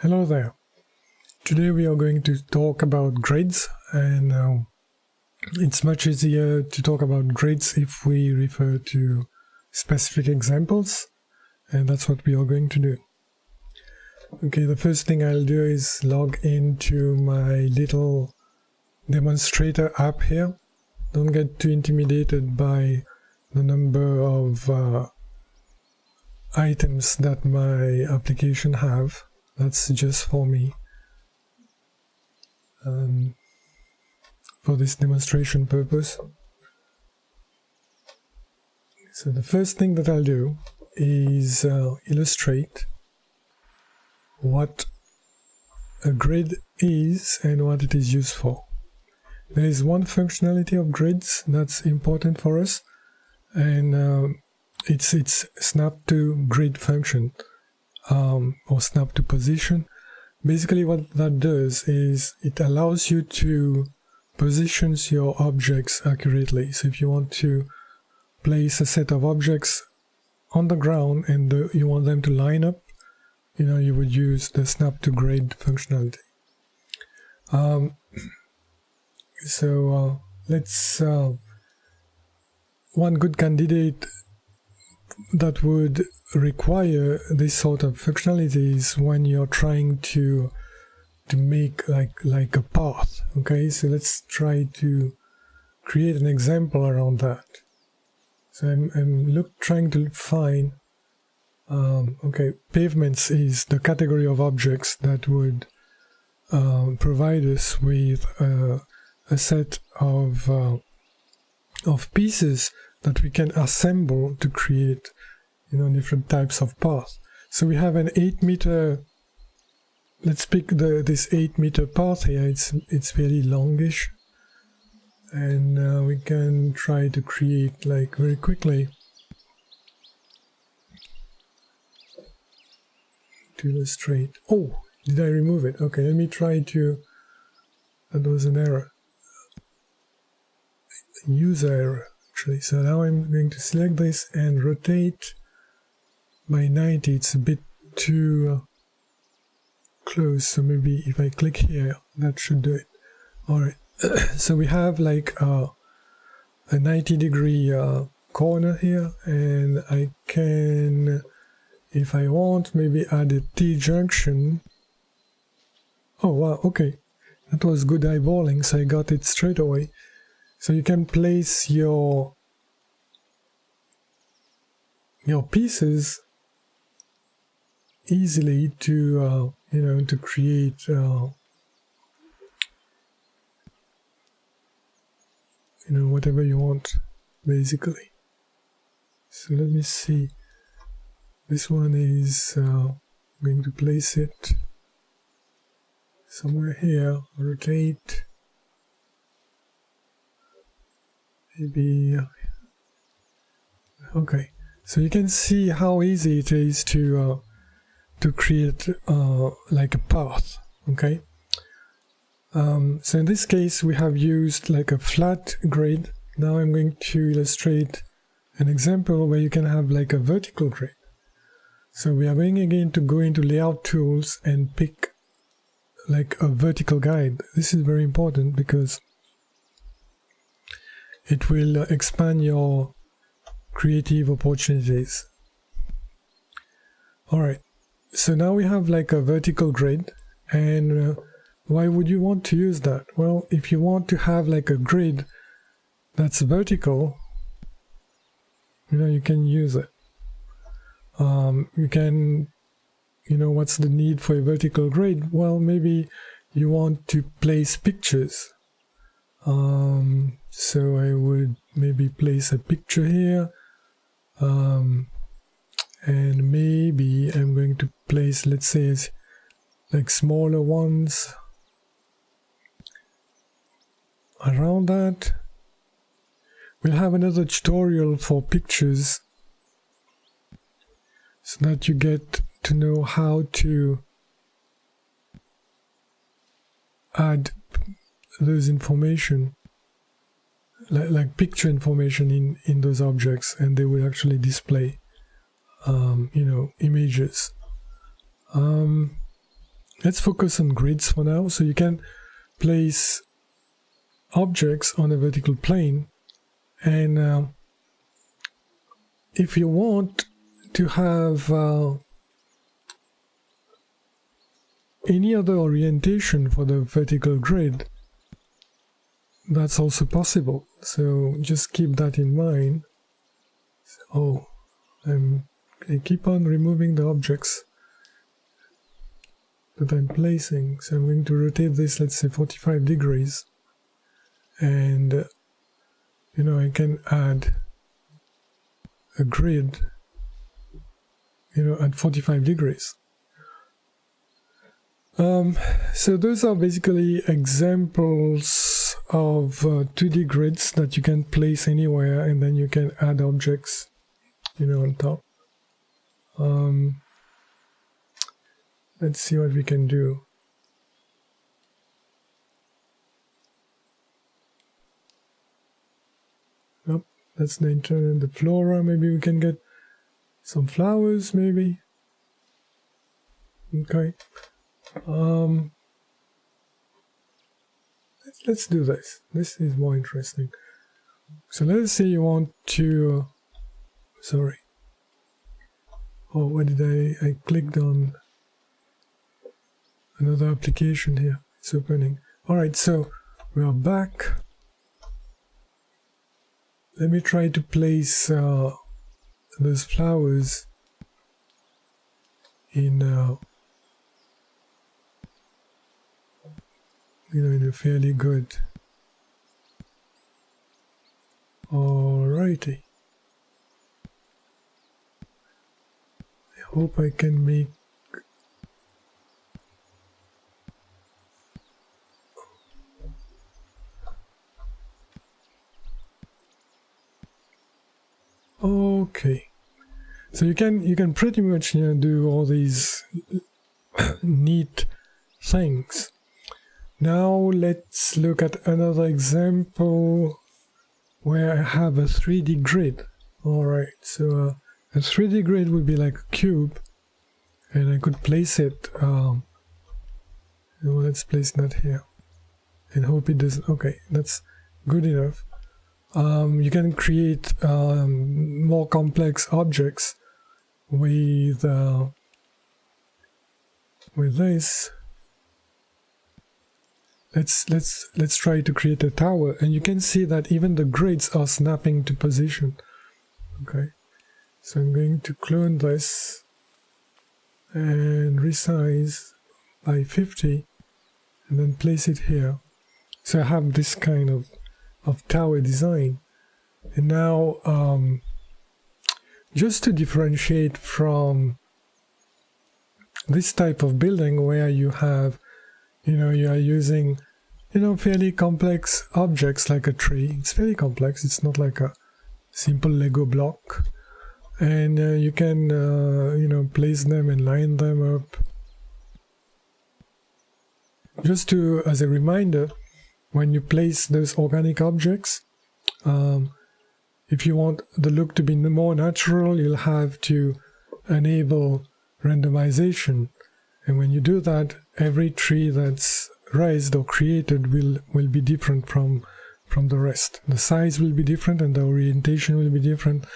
Hello there. Today we are going to talk about grids, and it's much easier to talk about grids if we refer to specific examples, and that's what we are going to do. Okay, the first thing I'll do is log into my little demonstrator app here. Don't get too intimidated by the number of items that my application have. That's just for me, for this demonstration purpose. So the first thing that I'll do is illustrate what a grid is and what it is used for. There is one functionality of grids that's important for us, and it's snap to grid function. Or snap to position. Basically what that does is it allows you to position your objects accurately. So if you want to place a set of objects on the ground and you want them to line up, you would use the snap to grid functionality. Let's one good candidate that would require this sort of functionality is when you're trying to make like a path. Okay, so let's try to create an example around that. So I'm trying to find okay, pavements is the category of objects that would provide us with a set of pieces that we can assemble to create different types of paths. So we have an 8-meter, let's pick this 8-meter path here. It's very longish, and we can try to create very quickly to illustrate. Oh, did I remove it? Okay, let me try to, that was an error, user error actually. So now I'm going to select this and rotate by 90. It's a bit too close, so maybe if I click here, that should do it. Alright, so we have like a 90-degree corner here, and I can, if I want, maybe add a T-junction. Oh wow, okay, that was good eyeballing, so I got it straight away. So you can place your pieces easily to to create whatever you want, basically. So let me see. This one is going to place it somewhere here. Rotate. Maybe. Okay. So you can see how easy it is to create like a path. Okay. So in this case we have used like a flat grid. Now I'm going to illustrate an example where you can have like a vertical grid. So we are going again to go into layout tools and pick like a vertical guide. This is very important because it will expand your creative opportunities. Alright, so now we have like a vertical grid, and why would you want to use that? Well, if you want to have like a grid that's vertical, you can use it. You can, what's the need for a vertical grid? Well, maybe you want to place pictures. So I would maybe place a picture here, and maybe I'm going to place, let's say, like smaller ones around that. We'll have another tutorial for pictures so that you get to know how to add those information, like picture information in those objects, and they will actually display images. let's focus on grids for now. So you can place objects on a vertical plane, and if you want to have any other orientation for the vertical grid, that's also possible. So just keep that in mind. Oh, I keep on removing the objects that I'm placing. So I'm going to rotate this, let's say 45 degrees. And, you know, I can add a grid, you know, at 45 degrees. So those are basically examples of 2D grids that you can place anywhere, and then you can add objects, you know, on top. Let's see what we can do. Nope, that's the internal, the flora. Maybe we can get some flowers, maybe. Okay. Let's do this. This is more interesting. So let's say you want to, sorry. Oh, what did I clicked on another application here. It's opening. All right, so we are back. Let me try to place those flowers in you know, in a fairly good. Alrighty. I hope I can make okay. So you can pretty much, you know, do all these neat things. Now let's look at another example where I have a 3D grid. Alright, so a 3D grid would be like a cube, and I could place it, let's place that here, and hope it doesn't, okay, that's good enough. You can create more complex objects with this. Let's try to create a tower, and you can see that even the grids are snapping to position. Okay, so I'm going to clone this and resize by 50 and then place it here. So I have this kind of tower design. And now just to differentiate from this type of building where you have, you know, you are using, you know, fairly complex objects like a tree. It's fairly complex. It's not like a simple Lego block. And you can, you know, place them and line them up. Just to, as a reminder, when you place those organic objects, if you want the look to be more natural, you'll have to enable randomization. And when you do that, every tree that's raised or created will be different from the rest. The size will be different and the orientation will be different,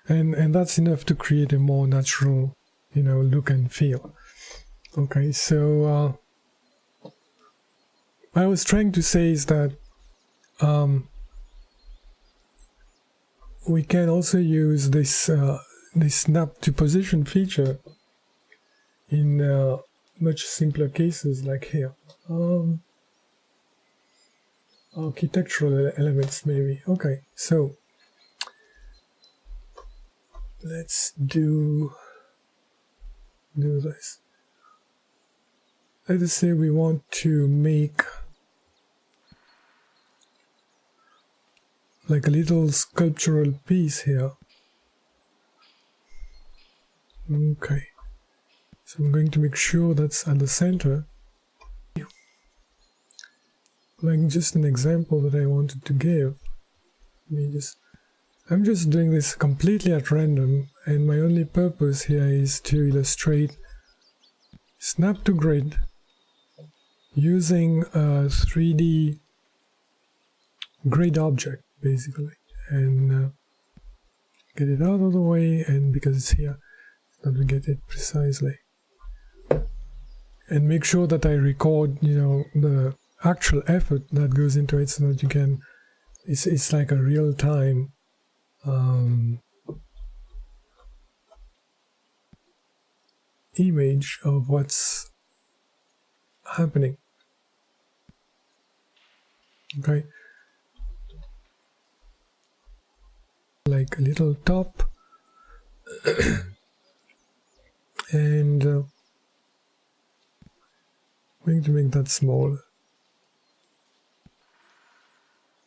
and that's enough to create a more natural, you know, look and feel. Okay, so what I was trying to say is that we can also use this this snap to position feature in much simpler cases like here. Architectural elements maybe. Okay, so let's do this. Let us say we want to make like a little sculptural piece here. Okay, so I'm going to make sure that's at the center. Like just an example that I wanted to give. I'm just doing this completely at random, and my only purpose here is to illustrate snap to grid using a 3D grid object basically, and get it out of the way, and because it's here, let me get it precisely, and make sure that I record, you know, the actual effort that goes into it, so that you can, it's like a real-time image of what's happening. Okay, like a little top and I'm going to make that smaller.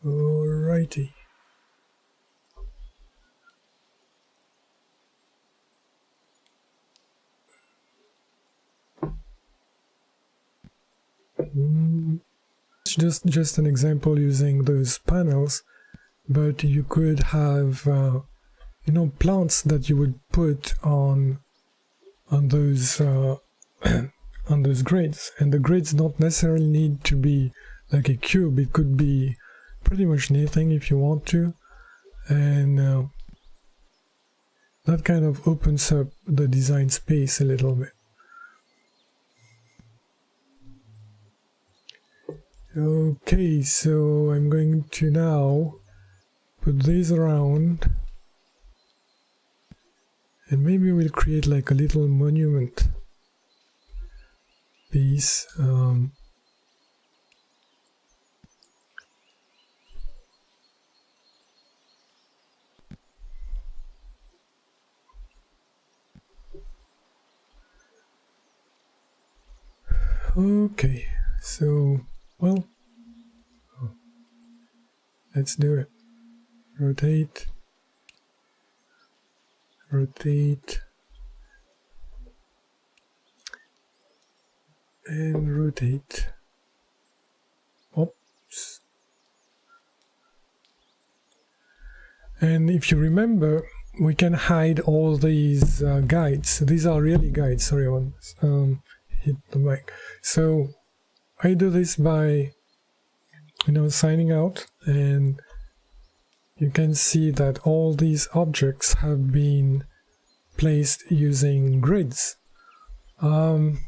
Alrighty. It's just an example using those panels, but you could have you know, plants that you would put on those on those grids, and the grids don't necessarily need to be like a cube. It could be pretty much anything if you want to, and that kind of opens up the design space a little bit. Okay, so I'm going to now put these around, and maybe we'll create like a little monument piece. Okay, so, well, let's do it. Rotate, rotate, and rotate. Oops. And if you remember, we can hide all these guides. These are really guides. Sorry, I want hit the mic. So I do this by, you know, signing out, and you can see that all these objects have been placed using grids. Can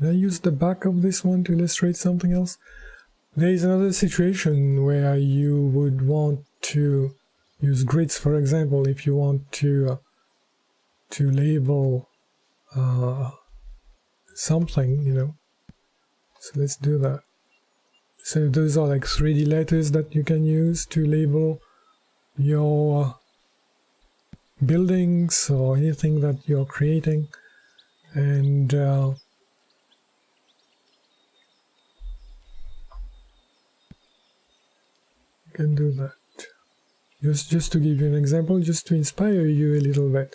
I use the back of this one to illustrate something else? There is another situation where you would want to use grids. For example, if you want to label something, you know. So let's do that. So those are like 3D letters that you can use to label your buildings or anything that you're creating, and you can do that. Just to give you an example, just to inspire you a little bit.